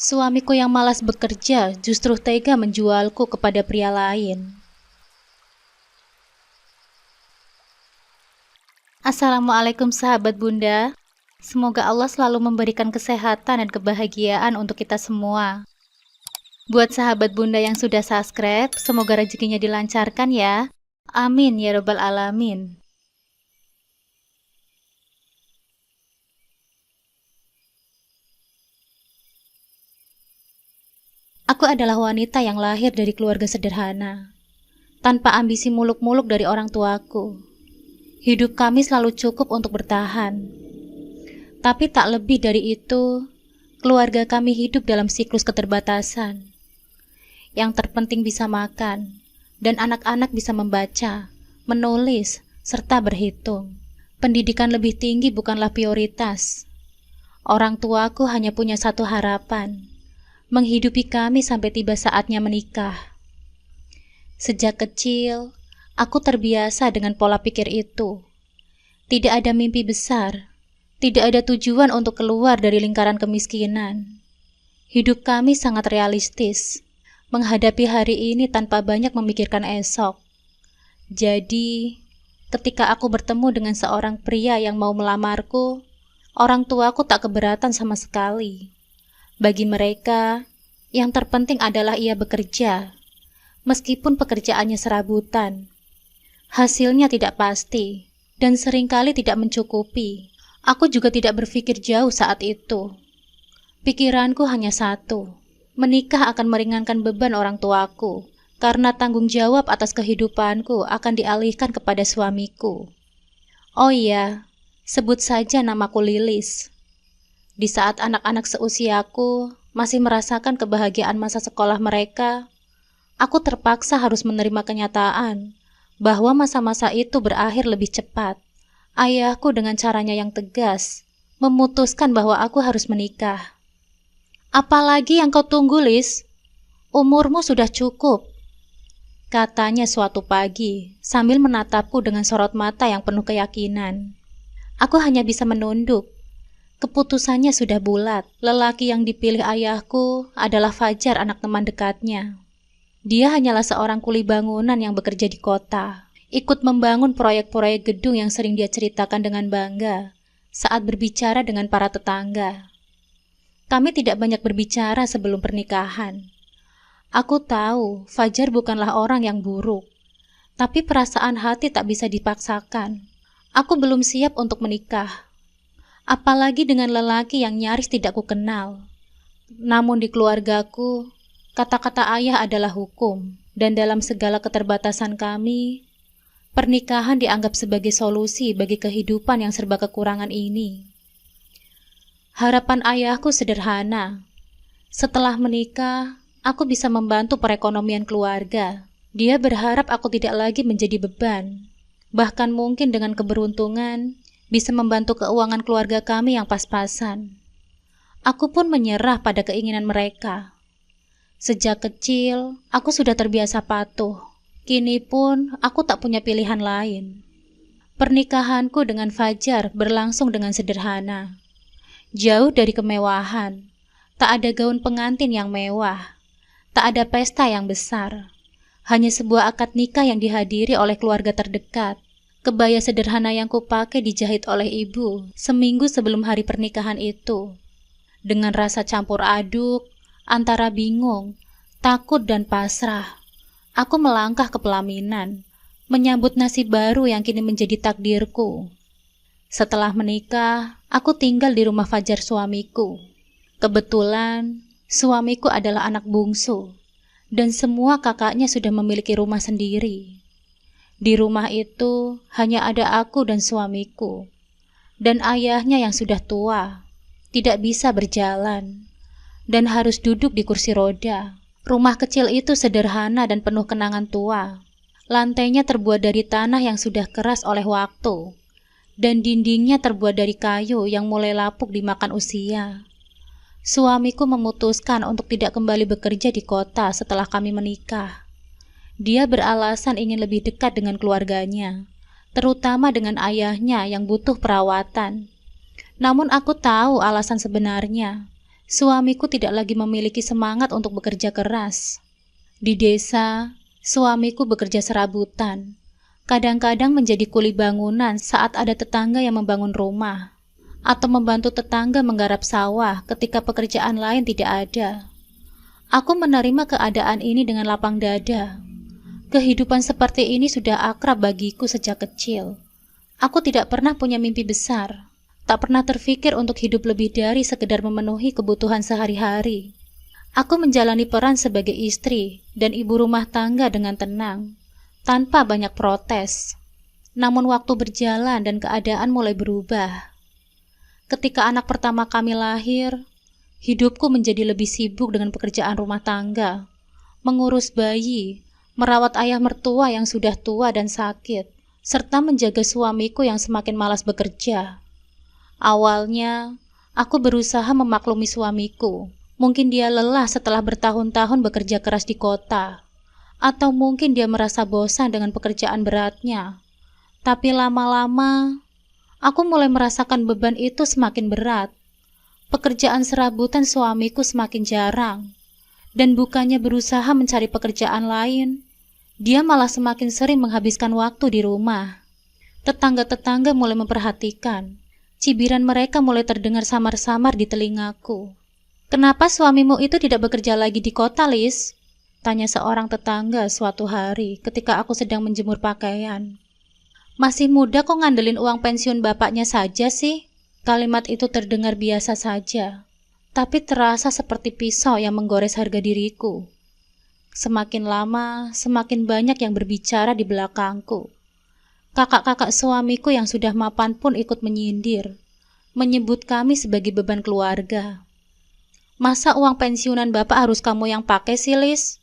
Suamiku yang malas bekerja justru tega menjualku kepada pria lain. Assalamualaikum sahabat Bunda. Semoga Allah selalu memberikan kesehatan dan kebahagiaan untuk kita semua. Buat sahabat Bunda yang sudah subscribe, semoga rezekinya dilancarkan ya. Amin ya Rabbal Alamin. Aku adalah wanita yang lahir dari keluarga sederhana, tanpa ambisi muluk-muluk dari orang tuaku. Hidup kami selalu cukup untuk bertahan. Tapi tak lebih dari itu, keluarga kami hidup dalam siklus keterbatasan. Yang terpenting bisa makan, dan anak-anak bisa membaca, menulis, serta berhitung. Pendidikan lebih tinggi bukanlah prioritas. Orang tuaku hanya punya satu harapan, menghidupi kami sampai tiba saatnya menikah. Sejak kecil, aku terbiasa dengan pola pikir itu. Tidak ada mimpi besar, tidak ada tujuan untuk keluar dari lingkaran kemiskinan. Hidup kami sangat realistis, menghadapi hari ini tanpa banyak memikirkan esok. Jadi, ketika aku bertemu dengan seorang pria yang mau melamarku, orang tuaku tak keberatan sama sekali. Bagi mereka, yang terpenting adalah ia bekerja, meskipun pekerjaannya serabutan. Hasilnya tidak pasti, dan seringkali tidak mencukupi. Aku juga tidak berpikir jauh saat itu. Pikiranku hanya satu, menikah akan meringankan beban orang tuaku, karena tanggung jawab atas kehidupanku akan dialihkan kepada suamiku. Oh iya, sebut saja namaku Lilis. Di saat anak-anak seusiaku masih merasakan kebahagiaan masa sekolah mereka, aku terpaksa harus menerima kenyataan bahwa masa-masa itu berakhir lebih cepat. Ayahku dengan caranya yang tegas memutuskan bahwa aku harus menikah. "Apalagi yang kau tunggu, Lis? Umurmu sudah cukup," katanya suatu pagi sambil menatapku dengan sorot mata yang penuh keyakinan. Aku hanya bisa menunduk. Keputusannya sudah bulat. Lelaki yang dipilih ayahku adalah Fajar, anak teman dekatnya. Dia hanyalah seorang kuli bangunan yang bekerja di kota, ikut membangun proyek-proyek gedung yang sering dia ceritakan dengan bangga saat berbicara dengan para tetangga. Kami tidak banyak berbicara sebelum pernikahan. Aku tahu Fajar bukanlah orang yang buruk, tapi perasaan hati tak bisa dipaksakan. Aku belum siap untuk menikah. Apalagi dengan lelaki yang nyaris tidak kukenal. Namun di keluargaku, kata-kata ayah adalah hukum, dan dalam segala keterbatasan kami, pernikahan dianggap sebagai solusi bagi kehidupan yang serba kekurangan ini. Harapan ayahku sederhana. Setelah menikah, aku bisa membantu perekonomian keluarga. Dia berharap aku tidak lagi menjadi beban. Bahkan mungkin dengan keberuntungan, bisa membantu keuangan keluarga kami yang pas-pasan. Aku pun menyerah pada keinginan mereka. Sejak kecil, aku sudah terbiasa patuh. Kini pun, aku tak punya pilihan lain. Pernikahanku dengan Fajar berlangsung dengan sederhana. Jauh dari kemewahan, tak ada gaun pengantin yang mewah, tak ada pesta yang besar. Hanya sebuah akad nikah yang dihadiri oleh keluarga terdekat. Kebaya sederhana yang kupakai dijahit oleh ibu seminggu sebelum hari pernikahan itu. Dengan rasa campur aduk, antara bingung, takut dan pasrah, aku melangkah ke pelaminan, menyambut nasib baru yang kini menjadi takdirku. Setelah menikah, aku tinggal di rumah Fajar suamiku. Kebetulan, suamiku adalah anak bungsu, dan semua kakaknya sudah memiliki rumah sendiri. Di rumah itu hanya ada aku dan suamiku, dan ayahnya yang sudah tua, tidak bisa berjalan, dan harus duduk di kursi roda. Rumah kecil itu sederhana dan penuh kenangan tua. Lantainya terbuat dari tanah yang sudah keras oleh waktu, dan dindingnya terbuat dari kayu yang mulai lapuk dimakan usia. Suamiku memutuskan untuk tidak kembali bekerja di kota setelah kami menikah. Dia beralasan ingin lebih dekat dengan keluarganya, terutama dengan ayahnya yang butuh perawatan. Namun aku tahu alasan sebenarnya. Suamiku tidak lagi memiliki semangat untuk bekerja keras. Di desa, suamiku bekerja serabutan. Kadang-kadang menjadi kuli bangunan saat ada tetangga yang membangun rumah, atau membantu tetangga menggarap sawah ketika pekerjaan lain tidak ada. Aku menerima keadaan ini dengan lapang dada. Kehidupan seperti ini sudah akrab bagiku sejak kecil. Aku tidak pernah punya mimpi besar. Tak pernah terfikir untuk hidup lebih dari sekedar memenuhi kebutuhan sehari-hari. Aku menjalani peran sebagai istri dan ibu rumah tangga dengan tenang, tanpa banyak protes. Namun waktu berjalan dan keadaan mulai berubah. Ketika anak pertama kami lahir, hidupku menjadi lebih sibuk dengan pekerjaan rumah tangga, mengurus bayi, merawat ayah mertua yang sudah tua dan sakit, serta menjaga suamiku yang semakin malas bekerja. Awalnya, aku berusaha memaklumi suamiku. Mungkin dia lelah setelah bertahun-tahun bekerja keras di kota. Atau mungkin dia merasa bosan dengan pekerjaan beratnya. Tapi lama-lama, aku mulai merasakan beban itu semakin berat. Pekerjaan serabutan suamiku semakin jarang. Dan bukannya berusaha mencari pekerjaan lain, dia malah semakin sering menghabiskan waktu di rumah. Tetangga-tetangga mulai memperhatikan. Cibiran mereka mulai terdengar samar-samar di telingaku. "Kenapa suamimu itu tidak bekerja lagi di kota, Lis?" tanya seorang tetangga suatu hari ketika aku sedang menjemur pakaian. "Masih muda kok ngandelin uang pensiun bapaknya saja sih?" Kalimat itu terdengar biasa saja, tapi terasa seperti pisau yang menggores harga diriku. Semakin lama, semakin banyak yang berbicara di belakangku. Kakak-kakak suamiku yang sudah mapan pun ikut menyindir, menyebut kami sebagai beban keluarga. "Masa uang pensiunan bapak harus kamu yang pakai sih, Lis?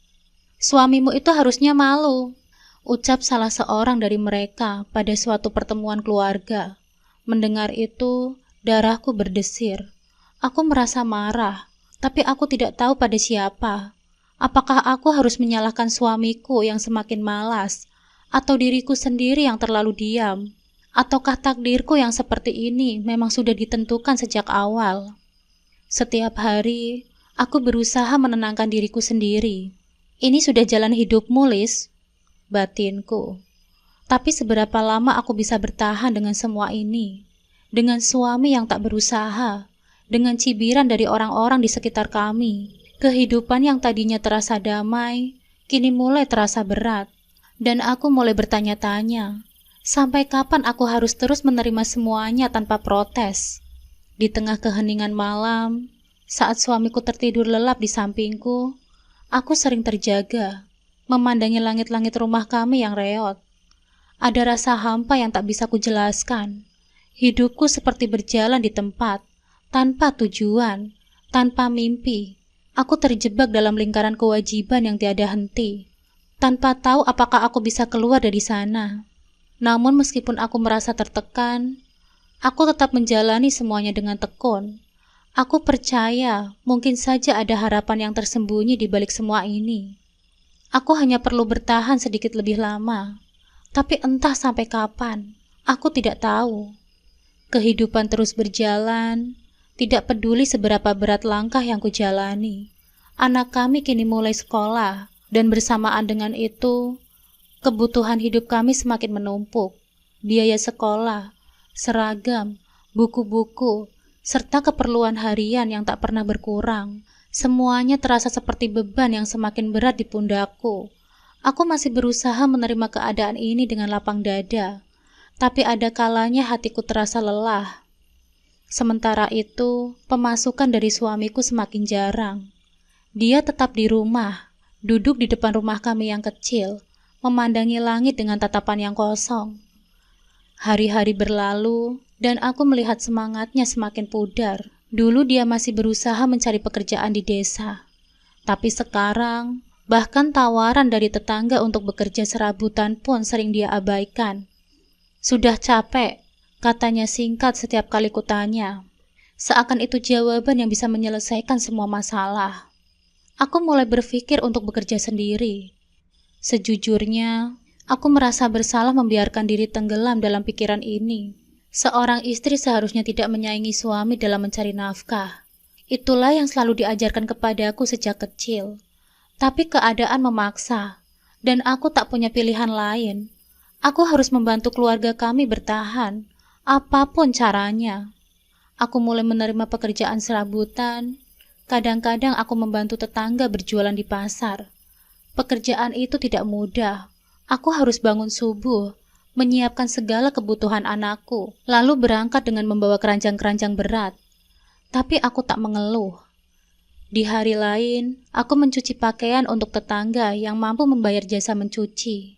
Suamimu itu harusnya malu," ucap salah seorang dari mereka pada suatu pertemuan keluarga. Mendengar itu, darahku berdesir. Aku merasa marah, tapi aku tidak tahu pada siapa. Apakah aku harus menyalahkan suamiku yang semakin malas, atau diriku sendiri yang terlalu diam? Ataukah takdirku yang seperti ini memang sudah ditentukan sejak awal? Setiap hari, aku berusaha menenangkan diriku sendiri. "Ini sudah jalan hidupmu, Lis," batinku. Tapi seberapa lama aku bisa bertahan dengan semua ini? Dengan suami yang tak berusaha, dengan cibiran dari orang-orang di sekitar kami. Kehidupan yang tadinya terasa damai, kini mulai terasa berat. Dan aku mulai bertanya-tanya, sampai kapan aku harus terus menerima semuanya tanpa protes? Di tengah keheningan malam, saat suamiku tertidur lelap di sampingku, aku sering terjaga, memandangi langit-langit rumah kami yang reot. Ada rasa hampa yang tak bisa kujelaskan. Hidupku seperti berjalan di tempat, tanpa tujuan, tanpa mimpi. Aku terjebak dalam lingkaran kewajiban yang tiada henti, tanpa tahu apakah aku bisa keluar dari sana. Namun meskipun aku merasa tertekan, aku tetap menjalani semuanya dengan tekun. Aku percaya mungkin saja ada harapan yang tersembunyi di balik semua ini. Aku hanya perlu bertahan sedikit lebih lama, tapi entah sampai kapan, aku tidak tahu. Kehidupan terus berjalan, tidak peduli seberapa berat langkah yang kujalani. Anak kami kini mulai sekolah, dan bersamaan dengan itu, kebutuhan hidup kami semakin menumpuk. Biaya sekolah, seragam, buku-buku, serta keperluan harian yang tak pernah berkurang. Semuanya terasa seperti beban yang semakin berat di pundakku. Aku masih berusaha menerima keadaan ini dengan lapang dada, tapi ada kalanya hatiku terasa lelah. Sementara itu, pemasukan dari suamiku semakin jarang. Dia tetap di rumah, duduk di depan rumah kami yang kecil, memandangi langit dengan tatapan yang kosong. Hari-hari berlalu, dan aku melihat semangatnya semakin pudar. Dulu dia masih berusaha mencari pekerjaan di desa. Tapi sekarang, bahkan tawaran dari tetangga untuk bekerja serabutan pun sering dia abaikan. "Sudah capek," katanya singkat setiap kali kutanya. Seakan itu jawaban yang bisa menyelesaikan semua masalah. Aku mulai berpikir untuk bekerja sendiri. Sejujurnya, aku merasa bersalah membiarkan diri tenggelam dalam pikiran ini. Seorang istri seharusnya tidak menyaingi suami dalam mencari nafkah. Itulah yang selalu diajarkan kepadaku sejak kecil. Tapi keadaan memaksa, dan aku tak punya pilihan lain. Aku harus membantu keluarga kami bertahan, apapun caranya. Aku mulai menerima pekerjaan serabutan. Kadang-kadang aku membantu tetangga berjualan di pasar. Pekerjaan itu tidak mudah. Aku harus bangun subuh, menyiapkan segala kebutuhan anakku, lalu berangkat dengan membawa keranjang-keranjang berat. Tapi aku tak mengeluh. Di hari lain, aku mencuci pakaian untuk tetangga yang mampu membayar jasa mencuci.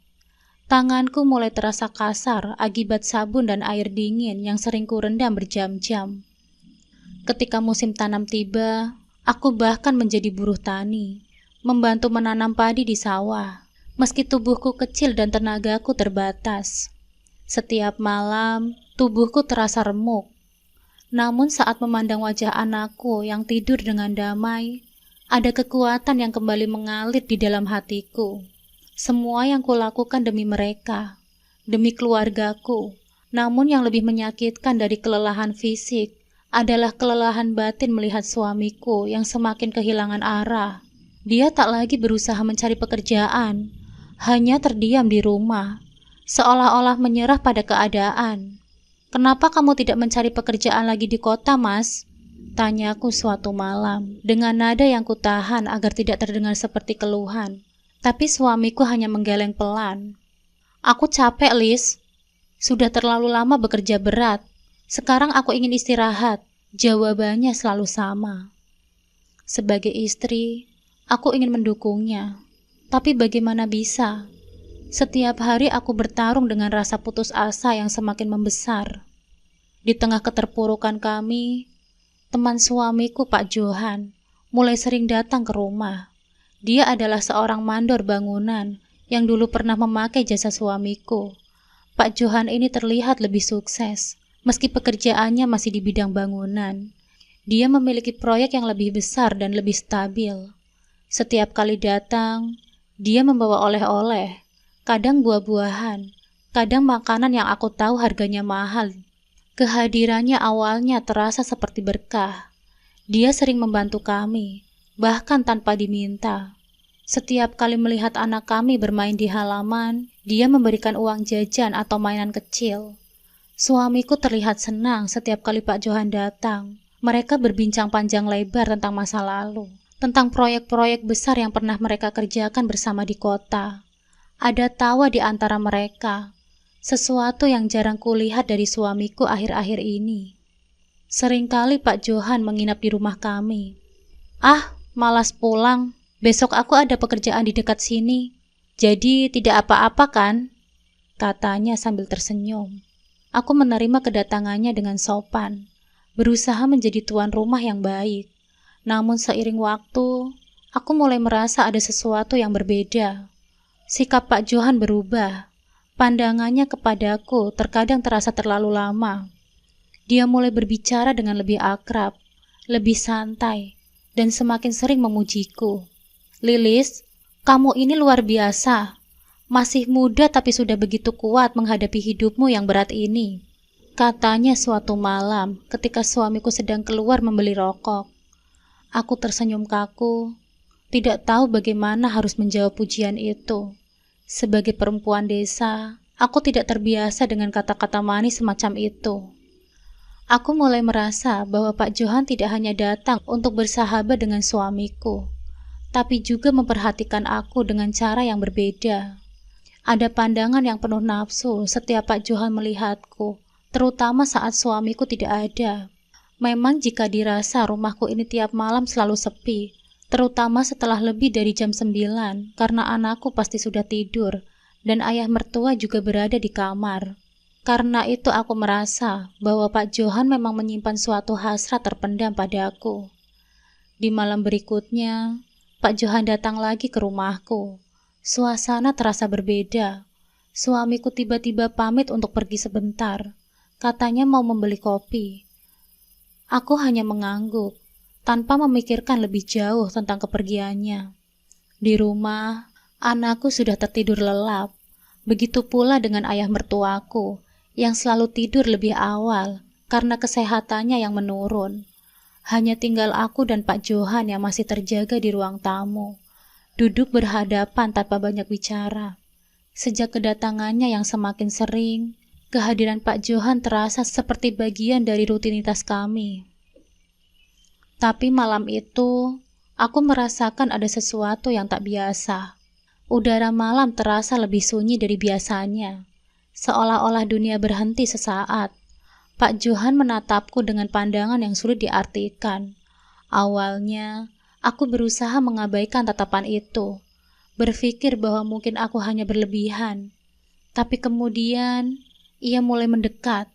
Tanganku mulai terasa kasar akibat sabun dan air dingin yang sering kurendam berjam-jam. Ketika musim tanam tiba, aku bahkan menjadi buruh tani, membantu menanam padi di sawah. Meski tubuhku kecil dan tenagaku terbatas. Setiap malam, tubuhku terasa remuk. Namun saat memandang wajah anakku yang tidur dengan damai, ada kekuatan yang kembali mengalir di dalam hatiku. Semua yang kulakukan demi mereka, demi keluargaku. Namun yang lebih menyakitkan dari kelelahan fisik adalah kelelahan batin melihat suamiku yang semakin kehilangan arah. Dia tak lagi berusaha mencari pekerjaan, hanya terdiam di rumah, seolah-olah menyerah pada keadaan. "Kenapa kamu tidak mencari pekerjaan lagi di kota, Mas?" tanyaku suatu malam, dengan nada yang kutahan agar tidak terdengar seperti keluhan. Tapi suamiku hanya menggeleng pelan. "Aku capek, Lis. Sudah terlalu lama bekerja berat. Sekarang aku ingin istirahat." Jawabannya selalu sama. Sebagai istri, aku ingin mendukungnya. Tapi bagaimana bisa? Setiap hari aku bertarung dengan rasa putus asa yang semakin membesar. Di tengah keterpurukan kami, teman suamiku Pak Johan mulai sering datang ke rumah. Dia adalah seorang mandor bangunan yang dulu pernah memakai jasa suamiku. Pak Johan ini terlihat lebih sukses, meski pekerjaannya masih di bidang bangunan. Dia memiliki proyek yang lebih besar dan lebih stabil. Setiap kali datang, dia membawa oleh-oleh, kadang buah-buahan, kadang makanan yang aku tahu harganya mahal. Kehadirannya awalnya terasa seperti berkah. Dia sering membantu kami, bahkan tanpa diminta. Setiap kali melihat anak kami bermain di halaman, dia memberikan uang jajan atau mainan kecil. Suamiku terlihat senang setiap kali Pak Johan datang. Mereka berbincang panjang lebar tentang masa lalu, tentang proyek-proyek besar yang pernah mereka kerjakan bersama di kota. Ada tawa di antara mereka, sesuatu yang jarang kulihat dari suamiku akhir-akhir ini. Seringkali Pak Johan menginap di rumah kami. "Ah, malas pulang. Besok aku ada pekerjaan di dekat sini. Jadi tidak apa-apa kan?" katanya sambil tersenyum. Aku menerima kedatangannya dengan sopan, berusaha menjadi tuan rumah yang baik. Namun seiring waktu, aku mulai merasa ada sesuatu yang berbeda. Sikap Pak Johan berubah. Pandangannya kepadaku terkadang terasa terlalu lama. Dia mulai berbicara dengan lebih akrab, lebih santai, dan semakin sering memujiku. "Lilis, kamu ini luar biasa. Masih muda tapi sudah begitu kuat menghadapi hidupmu yang berat ini," katanya suatu malam ketika suamiku sedang keluar membeli rokok. Aku tersenyum kaku, tidak tahu bagaimana harus menjawab pujian itu. Sebagai perempuan desa, aku tidak terbiasa dengan kata-kata manis semacam itu. Aku mulai merasa bahwa Pak Johan tidak hanya datang untuk bersahabat dengan suamiku, tapi juga memperhatikan aku dengan cara yang berbeda. Ada pandangan yang penuh nafsu setiap Pak Johan melihatku, terutama saat suamiku tidak ada. Memang jika dirasa rumahku ini tiap malam selalu sepi, terutama setelah lebih dari jam 9, karena anakku pasti sudah tidur, dan ayah mertua juga berada di kamar. Karena itu aku merasa bahwa Pak Johan memang menyimpan suatu hasrat terpendam padaku. Di malam berikutnya, Pak Johan datang lagi ke rumahku. Suasana terasa berbeda. Suamiku tiba-tiba pamit untuk pergi sebentar. Katanya mau membeli kopi. Aku hanya mengangguk, tanpa memikirkan lebih jauh tentang kepergiannya. Di rumah, anakku sudah tertidur lelap. Begitu pula dengan ayah mertuaku, yang selalu tidur lebih awal karena kesehatannya yang menurun. Hanya tinggal aku dan Pak Johan yang masih terjaga di ruang tamu, duduk berhadapan tanpa banyak bicara. Sejak kedatangannya yang semakin sering, kehadiran Pak Johan terasa seperti bagian dari rutinitas kami. Tapi malam itu, aku merasakan ada sesuatu yang tak biasa. Udara malam terasa lebih sunyi dari biasanya, seolah-olah dunia berhenti sesaat. Pak Johan menatapku dengan pandangan yang sulit diartikan. Awalnya, aku berusaha mengabaikan tatapan itu, berpikir bahwa mungkin aku hanya berlebihan. Tapi kemudian, ia mulai mendekat,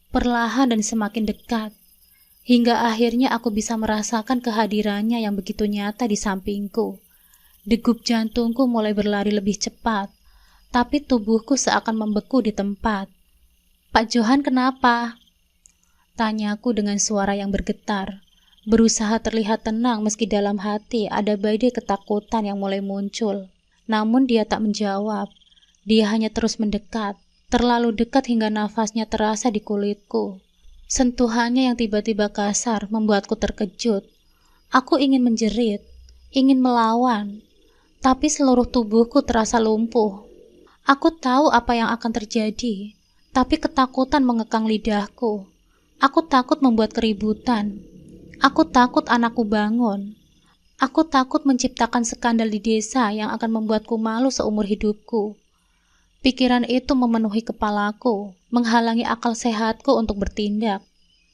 perlahan dan semakin dekat, hingga akhirnya aku bisa merasakan kehadirannya yang begitu nyata di sampingku. Degup jantungku mulai berlari lebih cepat, tapi tubuhku seakan membeku di tempat. "Pak Johan kenapa?" tanyaku dengan suara yang bergetar, berusaha terlihat tenang meski dalam hati ada badai ketakutan yang mulai muncul. Namun dia tak menjawab, dia hanya terus mendekat, terlalu dekat hingga nafasnya terasa di kulitku. Sentuhannya yang tiba-tiba kasar membuatku terkejut. Aku ingin menjerit, ingin melawan, tapi seluruh tubuhku terasa lumpuh. Aku tahu apa yang akan terjadi, tapi ketakutan mengekang lidahku. Aku takut membuat keributan. Aku takut anakku bangun. Aku takut menciptakan skandal di desa yang akan membuatku malu seumur hidupku. Pikiran itu memenuhi kepalaku, menghalangi akal sehatku untuk bertindak.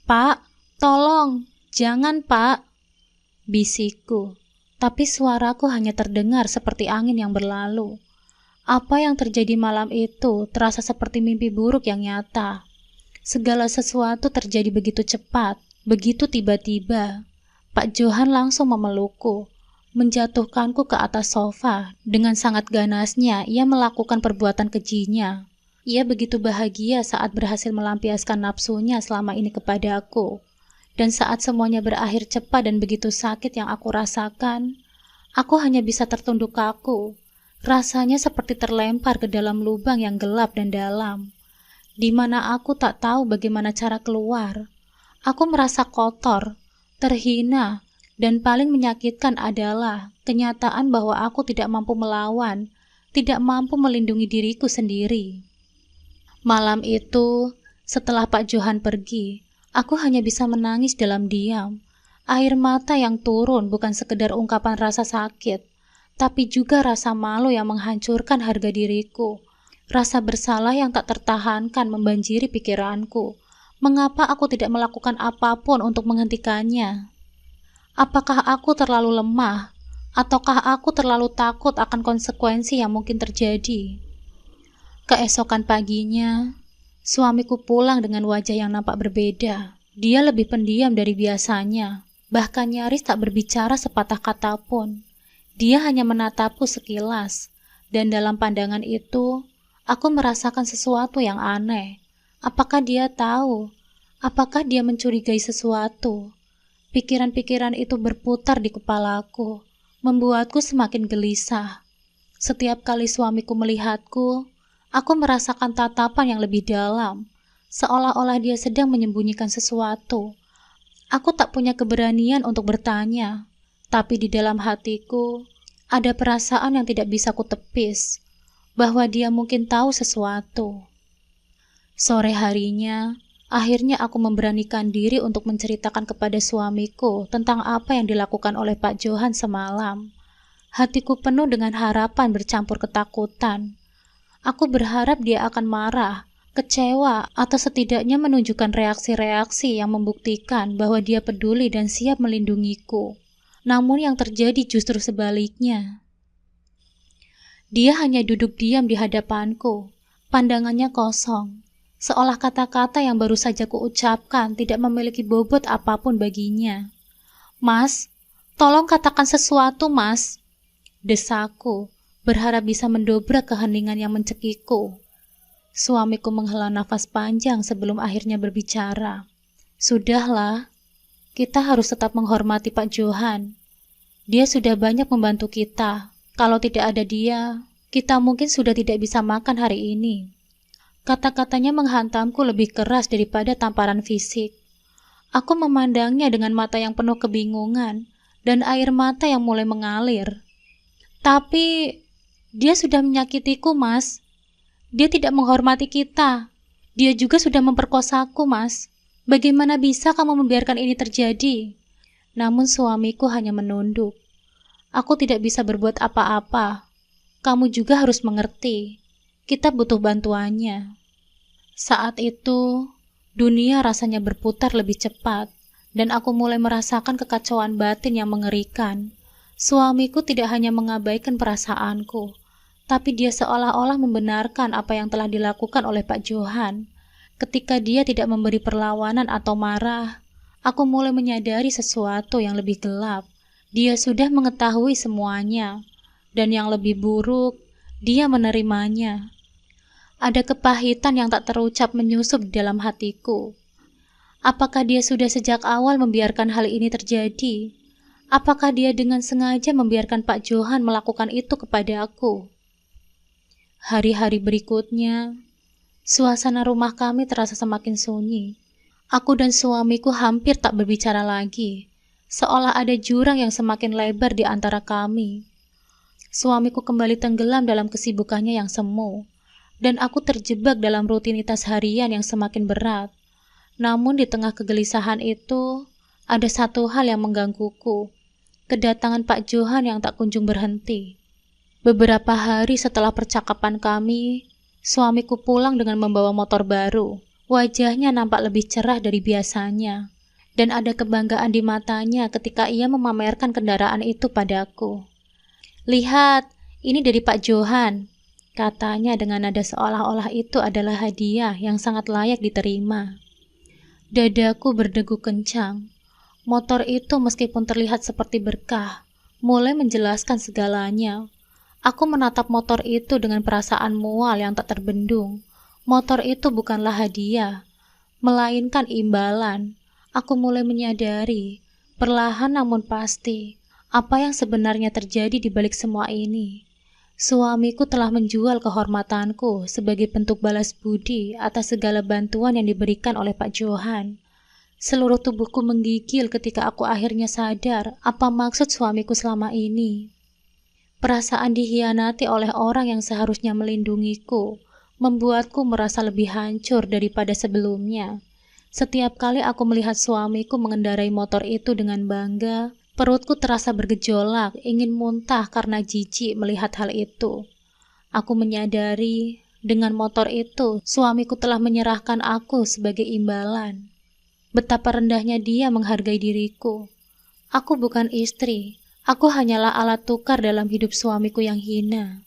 "Pak, tolong, jangan Pak," bisikku. Tapi suaraku hanya terdengar seperti angin yang berlalu. Apa yang terjadi malam itu terasa seperti mimpi buruk yang nyata. Segala sesuatu terjadi begitu cepat, begitu tiba-tiba. Pak Johan langsung memelukku, menjatuhkanku ke atas sofa. Dengan sangat ganasnya, ia melakukan perbuatan kejinya. Ia begitu bahagia saat berhasil melampiaskan nafsunya selama ini kepadaku. Dan saat semuanya berakhir cepat dan begitu sakit yang aku rasakan, aku hanya bisa tertunduk kaku. Rasanya seperti terlempar ke dalam lubang yang gelap dan dalam, di mana aku tak tahu bagaimana cara keluar. Aku merasa kotor, terhina, dan paling menyakitkan adalah kenyataan bahwa aku tidak mampu melawan, tidak mampu melindungi diriku sendiri. Malam itu, setelah Pak Johan pergi, aku hanya bisa menangis dalam diam. Air mata yang turun bukan sekedar ungkapan rasa sakit, tapi juga rasa malu yang menghancurkan harga diriku. Rasa bersalah yang tak tertahankan membanjiri pikiranku. Mengapa aku tidak melakukan apapun untuk menghentikannya? Apakah aku terlalu lemah? Ataukah aku terlalu takut akan konsekuensi yang mungkin terjadi? Keesokan paginya, suamiku pulang dengan wajah yang nampak berbeda. Dia lebih pendiam dari biasanya, bahkan nyaris tak berbicara sepatah kata pun. Dia hanya menatapku sekilas, dan dalam pandangan itu, aku merasakan sesuatu yang aneh. Apakah dia tahu? Apakah dia mencurigai sesuatu? Pikiran-pikiran itu berputar di kepalaku, membuatku semakin gelisah. Setiap kali suamiku melihatku, aku merasakan tatapan yang lebih dalam, seolah-olah dia sedang menyembunyikan sesuatu. Aku tak punya keberanian untuk bertanya, tapi di dalam hatiku ada perasaan yang tidak bisa kutepis, bahwa dia mungkin tahu sesuatu. Sore harinya, akhirnya aku memberanikan diri untuk menceritakan kepada suamiku tentang apa yang dilakukan oleh Pak Johan semalam. Hatiku penuh dengan harapan bercampur ketakutan. Aku berharap dia akan marah, kecewa, atau setidaknya menunjukkan reaksi-reaksi yang membuktikan bahwa dia peduli dan siap melindungiku. Namun yang terjadi justru sebaliknya. Dia hanya duduk diam di hadapanku, pandangannya kosong, seolah kata-kata yang baru saja kuucapkan tidak memiliki bobot apapun baginya. "Mas, tolong katakan sesuatu, Mas," desaku, berharap bisa mendobrak keheningan yang mencekikku. Suamiku menghela nafas panjang sebelum akhirnya berbicara. "Sudahlah, kita harus tetap menghormati Pak Johan. Dia sudah banyak membantu kita. Kalau tidak ada dia, kita mungkin sudah tidak bisa makan hari ini." Kata-katanya menghantamku lebih keras daripada tamparan fisik. Aku memandangnya dengan mata yang penuh kebingungan dan air mata yang mulai mengalir. Tapi dia sudah menyakitiku, Mas. Dia tidak menghormati kita. Dia juga sudah memperkosaku, Mas. Bagaimana bisa kamu membiarkan ini terjadi? Namun suamiku hanya menunduk. Aku tidak bisa berbuat apa-apa. Kamu juga harus mengerti. Kita butuh bantuannya. Saat itu, dunia rasanya berputar lebih cepat, dan aku mulai merasakan kekacauan batin yang mengerikan. Suamiku tidak hanya mengabaikan perasaanku, tapi dia seolah-olah membenarkan apa yang telah dilakukan oleh Pak Johan. Ketika dia tidak memberi perlawanan atau marah, aku mulai menyadari sesuatu yang lebih gelap. Dia sudah mengetahui semuanya, dan yang lebih buruk, dia menerimanya. Ada kepahitan yang tak terucap menyusup di dalam hatiku. Apakah dia sudah sejak awal membiarkan hal ini terjadi? Apakah dia dengan sengaja membiarkan Pak Johan melakukan itu kepada aku? Hari-hari berikutnya, suasana rumah kami terasa semakin sunyi. Aku dan suamiku hampir tak berbicara lagi, seolah ada jurang yang semakin lebar di antara kami. Suamiku kembali tenggelam dalam kesibukannya yang semu, dan aku terjebak dalam rutinitas harian yang semakin berat. Namun di tengah kegelisahan itu, ada satu hal yang menggangguku, kedatangan Pak Johan yang tak kunjung berhenti. Beberapa hari setelah percakapan kami, suamiku pulang dengan membawa motor baru. Wajahnya nampak lebih cerah dari biasanya, dan ada kebanggaan di matanya ketika ia memamerkan kendaraan itu padaku. "Lihat, ini dari Pak Johan," katanya dengan nada seolah-olah itu adalah hadiah yang sangat layak diterima. Dadaku berdegup kencang. Motor itu meskipun terlihat seperti berkah, mulai menjelaskan segalanya. Aku menatap motor itu dengan perasaan mual yang tak terbendung. Motor itu bukanlah hadiah, melainkan imbalan. Aku mulai menyadari, perlahan namun pasti, apa yang sebenarnya terjadi di balik semua ini. Suamiku telah menjual kehormatanku sebagai bentuk balas budi atas segala bantuan yang diberikan oleh Pak Johan. Seluruh tubuhku menggigil ketika aku akhirnya sadar apa maksud suamiku selama ini. Perasaan dikhianati oleh orang yang seharusnya melindungiku membuatku merasa lebih hancur daripada sebelumnya. Setiap kali aku melihat suamiku mengendarai motor itu dengan bangga, perutku terasa bergejolak, ingin muntah karena jijik melihat hal itu. Aku menyadari, dengan motor itu, suamiku telah menyerahkan aku sebagai imbalan. Betapa rendahnya dia menghargai diriku. Aku bukan istri, aku hanyalah alat tukar dalam hidup suamiku yang hina.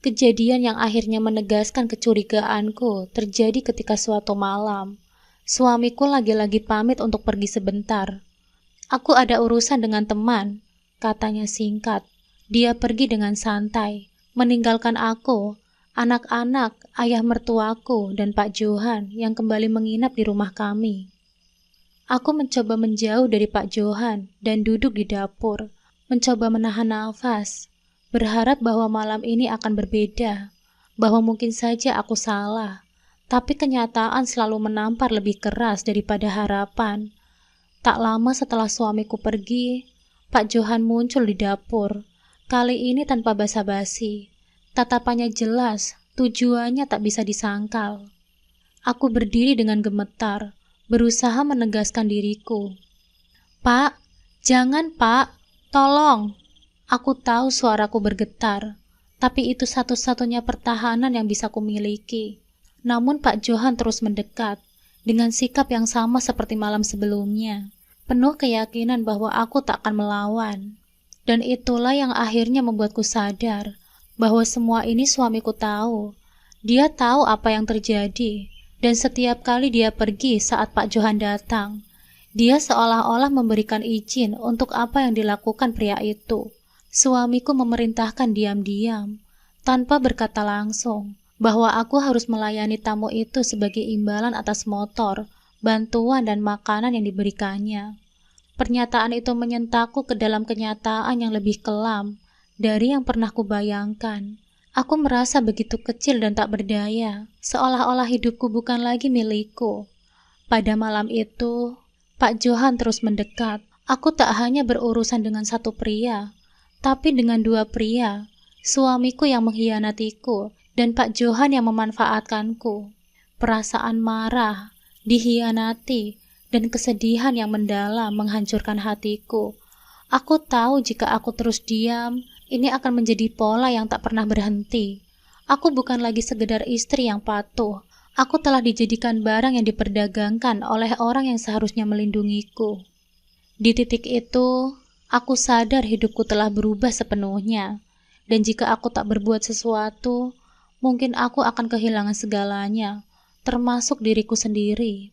Kejadian yang akhirnya menegaskan kecurigaanku terjadi ketika suatu malam. Suamiku lagi-lagi pamit untuk pergi sebentar. "Aku ada urusan dengan teman," katanya singkat. Dia pergi dengan santai, meninggalkan aku, anak-anak, ayah mertuaku, dan Pak Johan yang kembali menginap di rumah kami. Aku mencoba menjauh dari Pak Johan dan duduk di dapur, mencoba menahan nafas, berharap bahwa malam ini akan berbeda, bahwa mungkin saja aku salah, tapi kenyataan selalu menampar lebih keras daripada harapan. Tak lama setelah suamiku pergi, Pak Johan muncul di dapur, kali ini tanpa basa-basi. Tatapannya jelas, tujuannya tak bisa disangkal. Aku berdiri dengan gemetar, berusaha menegaskan diriku. "Pak, jangan Pak, tolong." Aku tahu suaraku bergetar, tapi itu satu-satunya pertahanan yang bisa kumiliki. Namun Pak Johan terus mendekat, dengan sikap yang sama seperti malam sebelumnya, penuh keyakinan bahwa aku tak akan melawan. Dan itulah yang akhirnya membuatku sadar, bahwa semua ini suamiku tahu. Dia tahu apa yang terjadi, dan setiap kali dia pergi saat Pak Johan datang, dia seolah-olah memberikan izin untuk apa yang dilakukan pria itu. Suamiku memerintahkan diam-diam, tanpa berkata langsung, bahwa aku harus melayani tamu itu sebagai imbalan atas motor, bantuan dan makanan yang diberikannya. Pernyataan itu menyentakku ke dalam kenyataan yang lebih kelam dari yang pernah kubayangkan. Aku merasa begitu kecil dan tak berdaya, seolah-olah hidupku bukan lagi milikku. Pada malam itu, Pak Johan terus mendekat. Aku tak hanya berurusan dengan satu pria, tapi dengan dua pria. Suamiku yang mengkhianatiku dan Pak Johan yang memanfaatkanku. Perasaan marah, dikhianati, dan kesedihan yang mendalam menghancurkan hatiku. Aku tahu jika aku terus diam, ini akan menjadi pola yang tak pernah berhenti. Aku bukan lagi sekedar istri yang patuh. Aku telah dijadikan barang yang diperdagangkan oleh orang yang seharusnya melindungiku. Di titik itu, aku sadar hidupku telah berubah sepenuhnya. Dan jika aku tak berbuat sesuatu, mungkin aku akan kehilangan segalanya, termasuk diriku sendiri.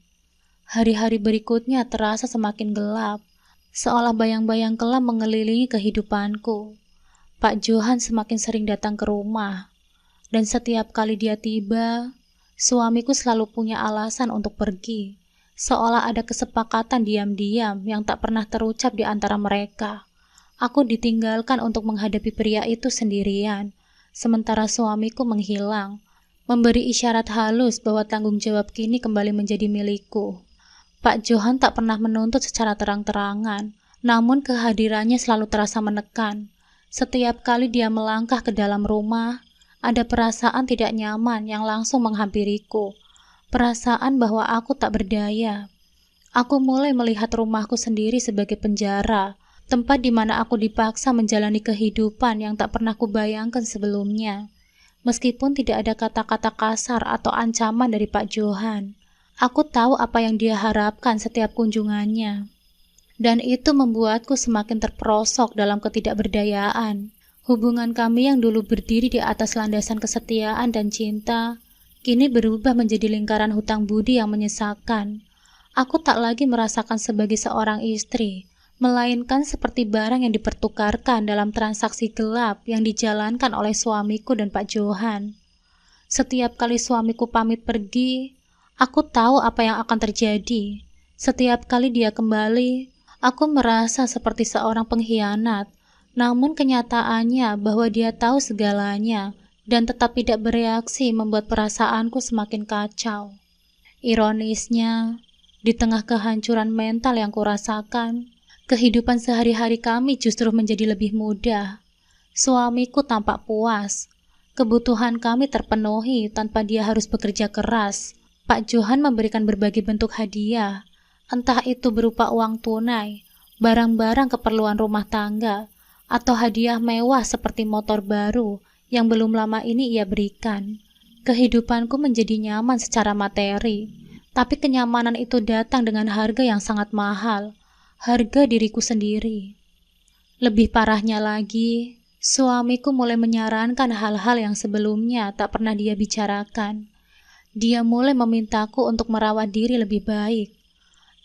Hari-hari berikutnya terasa semakin gelap, seolah bayang-bayang kelam mengelilingi kehidupanku. Pak Johan semakin sering datang ke rumah, dan setiap kali dia tiba, suamiku selalu punya alasan untuk pergi, seolah ada kesepakatan diam-diam yang tak pernah terucap di antara mereka. Aku ditinggalkan untuk menghadapi pria itu sendirian, sementara suamiku menghilang, memberi isyarat halus bahwa tanggung jawab kini kembali menjadi milikku. Pak Johan tak pernah menuntut secara terang-terangan, namun kehadirannya selalu terasa menekan. Setiap kali dia melangkah ke dalam rumah, ada perasaan tidak nyaman yang langsung menghampiriku. Perasaan bahwa aku tak berdaya. Aku mulai melihat rumahku sendiri sebagai penjara, tempat di mana aku dipaksa menjalani kehidupan yang tak pernah kubayangkan sebelumnya. Meskipun tidak ada kata-kata kasar atau ancaman dari Pak Johan, aku tahu apa yang dia harapkan setiap kunjungannya. Dan itu membuatku semakin terperosok dalam ketidakberdayaan. Hubungan kami yang dulu berdiri di atas landasan kesetiaan dan cinta, kini berubah menjadi lingkaran hutang budi yang menyesakkan. Aku tak lagi merasakan sebagai seorang istri, melainkan seperti barang yang dipertukarkan dalam transaksi gelap yang dijalankan oleh suamiku dan Pak Johan. Setiap kali suamiku pamit pergi, aku tahu apa yang akan terjadi. Setiap kali dia kembali, aku merasa seperti seorang pengkhianat, namun kenyataannya bahwa dia tahu segalanya, dan tetap tidak bereaksi membuat perasaanku semakin kacau. Ironisnya, di tengah kehancuran mental yang kurasakan, kehidupan sehari-hari kami justru menjadi lebih mudah. Suamiku tampak puas. Kebutuhan kami terpenuhi tanpa dia harus bekerja keras. Pak Johan memberikan berbagai bentuk hadiah, entah itu berupa uang tunai, barang-barang keperluan rumah tangga, atau hadiah mewah seperti motor baru yang belum lama ini ia berikan. Kehidupanku menjadi nyaman secara materi, tapi kenyamanan itu datang dengan harga yang sangat mahal, harga diriku sendiri. Lebih parahnya lagi, suamiku mulai menyarankan hal-hal yang sebelumnya tak pernah dia bicarakan. Dia mulai memintaku untuk merawat diri lebih baik.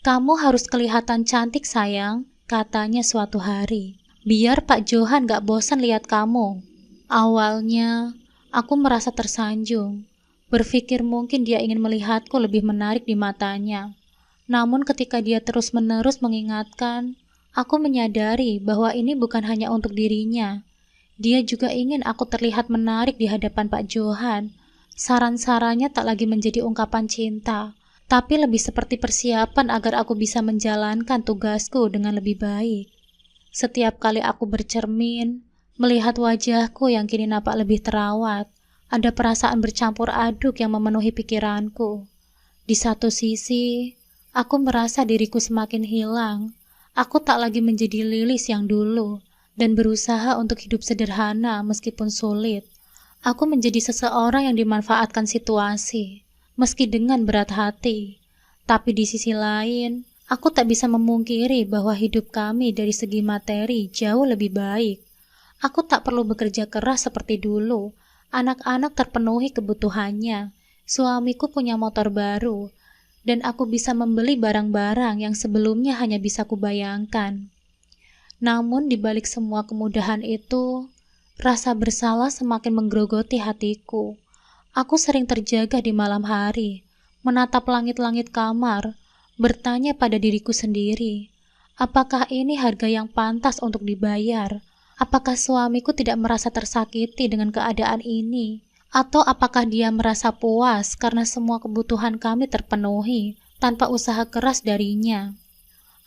"Kamu harus kelihatan cantik sayang," katanya suatu hari, "biar Pak Johan gak bosan lihat kamu." Awalnya, aku merasa tersanjung, berpikir mungkin dia ingin melihatku lebih menarik di matanya. Namun ketika dia terus-menerus mengingatkan, aku menyadari bahwa ini bukan hanya untuk dirinya. Dia juga ingin aku terlihat menarik di hadapan Pak Johan. Saran-sarannya tak lagi menjadi ungkapan cinta, tapi lebih seperti persiapan agar aku bisa menjalankan tugasku dengan lebih baik. Setiap kali aku bercermin, melihat wajahku yang kini nampak lebih terawat, ada perasaan bercampur aduk yang memenuhi pikiranku. Di satu sisi, aku merasa diriku semakin hilang. Aku tak lagi menjadi Lilis yang dulu, dan berusaha untuk hidup sederhana meskipun sulit. Aku menjadi seseorang yang dimanfaatkan situasi, meski dengan berat hati. Tapi di sisi lain, aku tak bisa memungkiri bahwa hidup kami dari segi materi jauh lebih baik. Aku tak perlu bekerja keras seperti dulu. Anak-anak terpenuhi kebutuhannya. Suamiku punya motor baru, dan aku bisa membeli barang-barang yang sebelumnya hanya bisa kubayangkan. Namun di balik semua kemudahan itu, rasa bersalah semakin menggerogoti hatiku. Aku sering terjaga di malam hari, menatap langit-langit kamar, bertanya pada diriku sendiri, apakah ini harga yang pantas untuk dibayar? Apakah suamiku tidak merasa tersakiti dengan keadaan ini? Atau apakah dia merasa puas karena semua kebutuhan kami terpenuhi tanpa usaha keras darinya?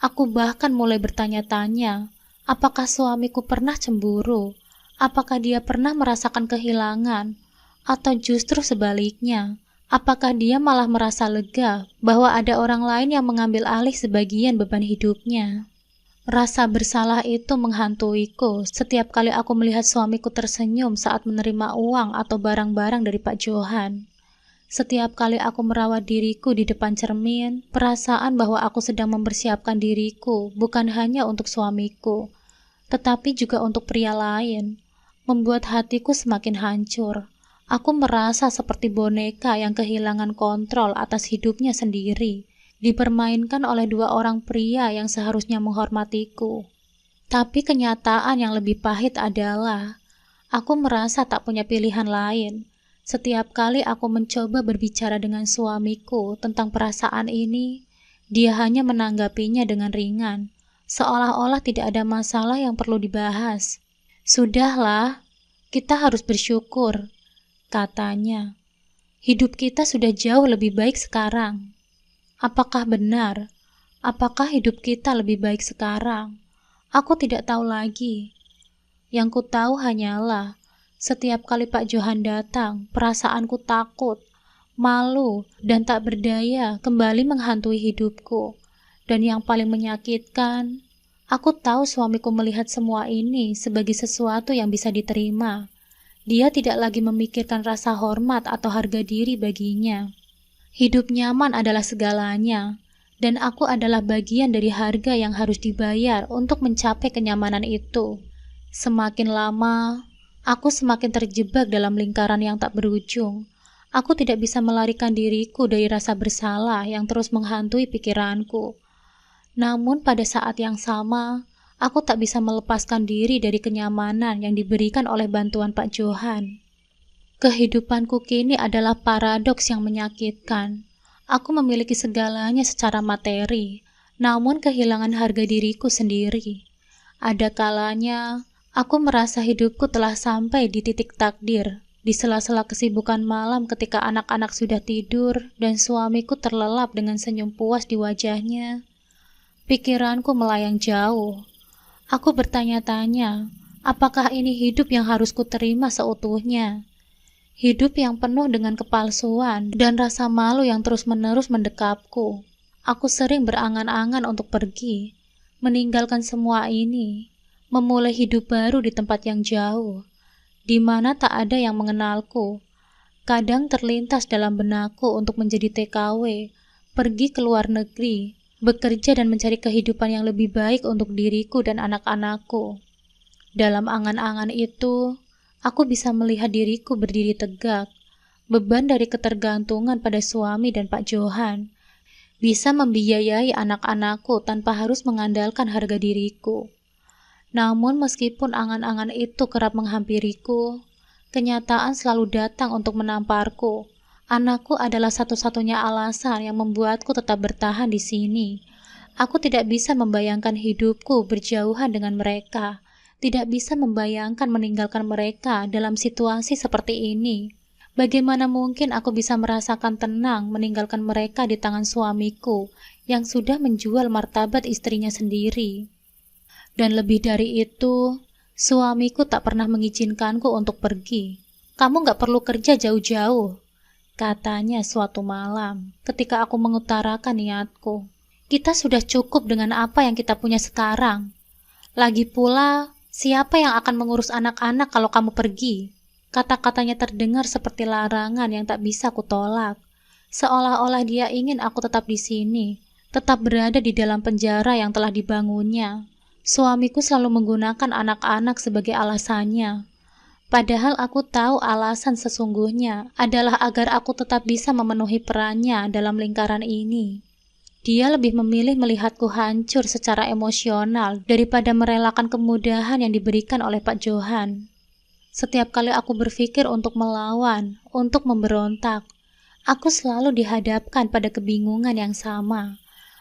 Aku bahkan mulai bertanya-tanya, apakah suamiku pernah cemburu? Apakah dia pernah merasakan kehilangan? Atau justru sebaliknya, apakah dia malah merasa lega bahwa ada orang lain yang mengambil alih sebagian beban hidupnya? Rasa bersalah itu menghantuiku setiap kali aku melihat suamiku tersenyum saat menerima uang atau barang-barang dari Pak Johan. Setiap kali aku merawat diriku di depan cermin, perasaan bahwa aku sedang mempersiapkan diriku bukan hanya untuk suamiku, tetapi juga untuk pria lain, membuat hatiku semakin hancur. Aku merasa seperti boneka yang kehilangan kontrol atas hidupnya sendiri, dipermainkan oleh dua orang pria yang seharusnya menghormatiku. Tapi kenyataan yang lebih pahit adalah, aku merasa tak punya pilihan lain. Setiap kali aku mencoba berbicara dengan suamiku tentang perasaan ini, dia hanya menanggapinya dengan ringan, seolah-olah tidak ada masalah yang perlu dibahas. "Sudahlah, kita harus bersyukur," katanya. "Hidup kita sudah jauh lebih baik sekarang." Apakah benar? Apakah hidup kita lebih baik sekarang? Aku tidak tahu lagi. Yang ku tahu hanyalah, setiap kali Pak Johan datang, perasaanku takut, malu, dan tak berdaya kembali menghantui hidupku. Dan yang paling menyakitkan, aku tahu suamiku melihat semua ini sebagai sesuatu yang bisa diterima. Dia tidak lagi memikirkan rasa hormat atau harga diri baginya. Hidup nyaman adalah segalanya, dan aku adalah bagian dari harga yang harus dibayar untuk mencapai kenyamanan itu. Semakin lama, aku semakin terjebak dalam lingkaran yang tak berujung. Aku tidak bisa melarikan diriku dari rasa bersalah yang terus menghantui pikiranku. Namun pada saat yang sama, aku tak bisa melepaskan diri dari kenyamanan yang diberikan oleh bantuan Pak Johan. Kehidupanku kini adalah paradoks yang menyakitkan. Aku memiliki segalanya secara materi, namun kehilangan harga diriku sendiri. Ada kalanya, aku merasa hidupku telah sampai di titik takdir, di sela-sela kesibukan malam ketika anak-anak sudah tidur dan suamiku terlelap dengan senyum puas di wajahnya. Pikiranku melayang jauh. Aku bertanya-tanya, apakah ini hidup yang harus kuterima seutuhnya? Hidup yang penuh dengan kepalsuan dan rasa malu yang terus-menerus mendekapku. Aku sering berangan-angan untuk pergi, meninggalkan semua ini, memulai hidup baru di tempat yang jauh, di mana tak ada yang mengenalku. Kadang terlintas dalam benakku untuk menjadi TKW, pergi ke luar negeri, bekerja dan mencari kehidupan yang lebih baik untuk diriku dan anak-anakku. Dalam angan-angan itu, aku bisa melihat diriku berdiri tegak, beban dari ketergantungan pada suami dan Pak Johan, bisa membiayai anak-anakku tanpa harus mengandalkan harga diriku. Namun meskipun angan-angan itu kerap menghampiriku, kenyataan selalu datang untuk menamparku. Anakku adalah satu-satunya alasan yang membuatku tetap bertahan di sini. Aku tidak bisa membayangkan hidupku berjauhan dengan mereka, tidak bisa membayangkan meninggalkan mereka dalam situasi seperti ini. Bagaimana mungkin aku bisa merasakan tenang meninggalkan mereka di tangan suamiku yang sudah menjual martabat istrinya sendiri? Dan lebih dari itu, suamiku tak pernah mengizinkanku untuk pergi. "Kamu gak perlu kerja jauh-jauh," katanya suatu malam ketika aku mengutarakan niatku. "Kita sudah cukup dengan apa yang kita punya sekarang. Lagi pula, siapa yang akan mengurus anak-anak kalau kamu pergi?" Kata-katanya terdengar seperti larangan yang tak bisa kutolak. Seolah-olah dia ingin aku tetap di sini, tetap berada di dalam penjara yang telah dibangunnya. Suamiku selalu menggunakan anak-anak sebagai alasannya. Padahal aku tahu alasan sesungguhnya adalah agar aku tetap bisa memenuhi perannya dalam lingkaran ini. Dia lebih memilih melihatku hancur secara emosional daripada merelakan kemudahan yang diberikan oleh Pak Johan. Setiap kali aku berpikir untuk melawan, untuk memberontak, aku selalu dihadapkan pada kebingungan yang sama.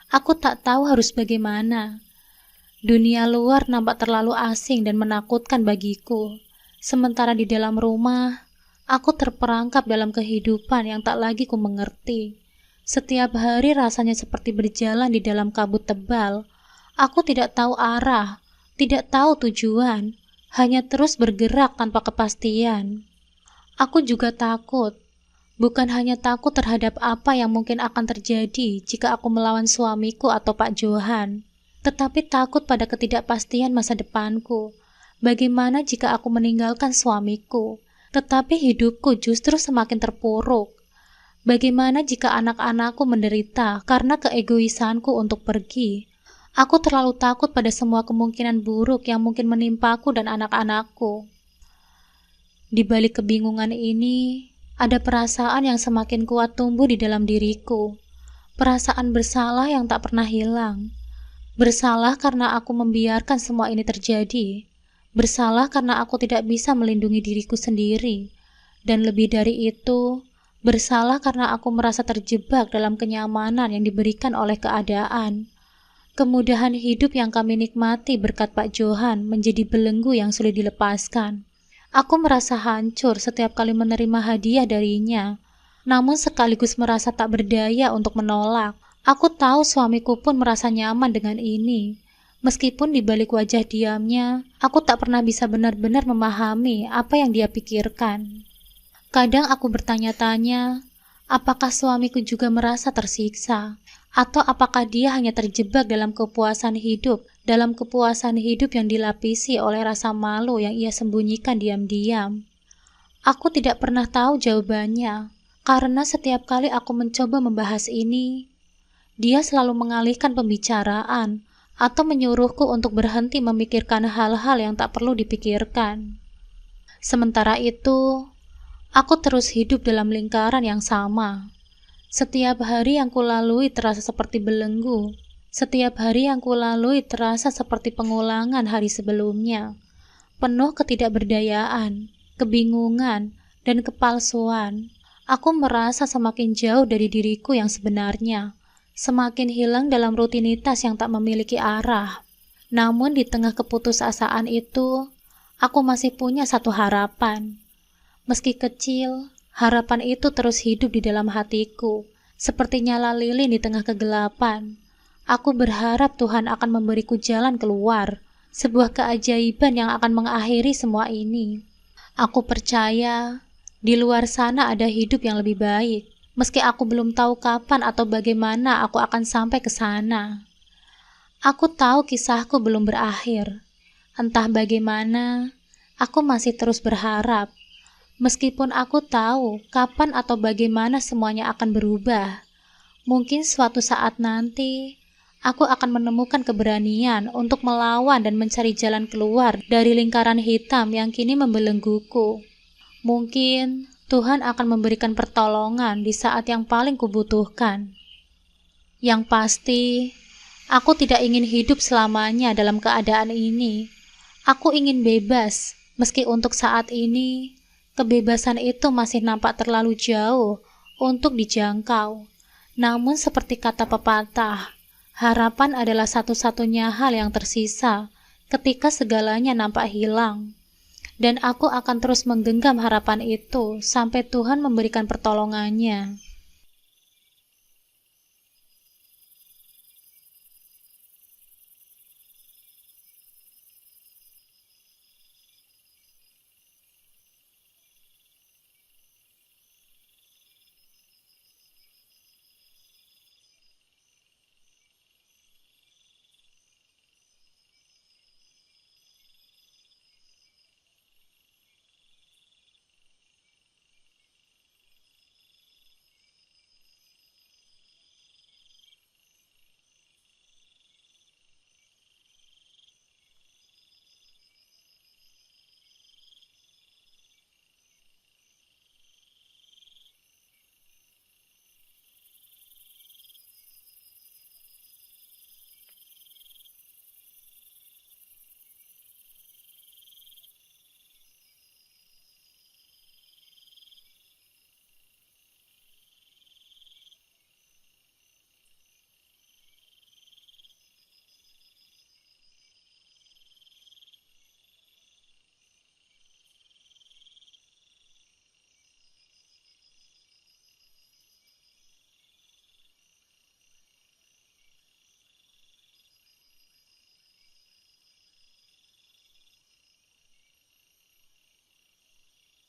Aku tak tahu harus bagaimana. Dunia luar nampak terlalu asing dan menakutkan bagiku. Sementara di dalam rumah, aku terperangkap dalam kehidupan yang tak lagi ku mengerti. Setiap hari rasanya seperti berjalan di dalam kabut tebal. Aku tidak tahu arah, tidak tahu tujuan, hanya terus bergerak tanpa kepastian. Aku juga takut, bukan hanya takut terhadap apa yang mungkin akan terjadi jika aku melawan suamiku atau Pak Johan, tetapi takut pada ketidakpastian masa depanku. Bagaimana jika aku meninggalkan suamiku, tetapi hidupku justru semakin terpuruk? Bagaimana jika anak-anakku menderita karena keegoisanku untuk pergi? Aku terlalu takut pada semua kemungkinan buruk yang mungkin menimpaku dan anak-anakku. Di balik kebingungan ini, ada perasaan yang semakin kuat tumbuh di dalam diriku. Perasaan bersalah yang tak pernah hilang. Bersalah karena aku membiarkan semua ini terjadi. Bersalah karena aku tidak bisa melindungi diriku sendiri. Dan lebih dari itu, bersalah karena aku merasa terjebak dalam kenyamanan yang diberikan oleh keadaan. Kemudahan hidup yang kami nikmati berkat Pak Johan menjadi belenggu yang sulit dilepaskan. Aku merasa hancur setiap kali menerima hadiah darinya, namun sekaligus merasa tak berdaya untuk menolak. Aku tahu suamiku pun merasa nyaman dengan ini. Meskipun di balik wajah diamnya, aku tak pernah bisa benar-benar memahami apa yang dia pikirkan. Kadang aku bertanya-tanya, apakah suamiku juga merasa tersiksa? Atau apakah dia hanya terjebak dalam kepuasan hidup yang dilapisi oleh rasa malu yang ia sembunyikan diam-diam? Aku tidak pernah tahu jawabannya, karena setiap kali aku mencoba membahas ini, dia selalu mengalihkan pembicaraan atau menyuruhku untuk berhenti memikirkan hal-hal yang tak perlu dipikirkan. Sementara itu, aku terus hidup dalam lingkaran yang sama. Setiap hari yang kulalui terasa seperti belenggu. Setiap hari yang kulalui terasa seperti pengulangan hari sebelumnya. Penuh ketidakberdayaan, kebingungan, dan kepalsuan. Aku merasa semakin jauh dari diriku yang sebenarnya. Semakin hilang dalam rutinitas yang tak memiliki arah. Namun di tengah keputusasaan itu, aku masih punya satu harapan. Meski kecil, harapan itu terus hidup di dalam hatiku, seperti nyala lilin di tengah kegelapan. Aku berharap Tuhan akan memberiku jalan keluar, sebuah keajaiban yang akan mengakhiri semua ini. Aku percaya, di luar sana ada hidup yang lebih baik. Meski aku belum tahu kapan atau bagaimana aku akan sampai ke sana. Aku tahu kisahku belum berakhir. Entah bagaimana, aku masih terus berharap. Meskipun aku tahu kapan atau bagaimana semuanya akan berubah. Mungkin suatu saat nanti, aku akan menemukan keberanian untuk melawan dan mencari jalan keluar dari lingkaran hitam yang kini membelengguku. Mungkin Tuhan akan memberikan pertolongan di saat yang paling kubutuhkan. Yang pasti, aku tidak ingin hidup selamanya dalam keadaan ini. Aku ingin bebas, meski untuk saat ini, kebebasan itu masih nampak terlalu jauh untuk dijangkau. Namun seperti kata pepatah, harapan adalah satu-satunya hal yang tersisa ketika segalanya nampak hilang. Dan aku akan terus menggenggam harapan itu sampai Tuhan memberikan pertolongannya.